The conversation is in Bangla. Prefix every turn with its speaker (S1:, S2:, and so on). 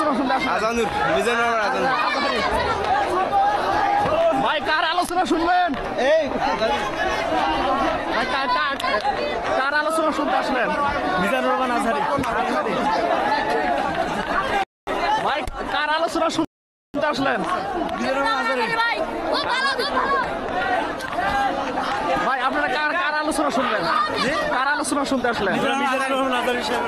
S1: আলোচনা শুনতে আসলেন?
S2: আজানুর মিজানুর আজানুর
S1: ভাই কার আলোচনা শুনবেন?
S2: এই
S1: ভাই কার আলোচনা শুনতে আসলেন?
S2: মিজানুর রহমান আজহারি
S1: ভাই কার আলোচনা শুনতে আসলেন?
S2: মিজানুর রহমান আজহারি
S1: ভাই আপনারা কার আলোচনা শুনবেন? কার আলোচনা শুনতে আসলেন?
S2: মিজানুর রহমান আজহারি সাহেব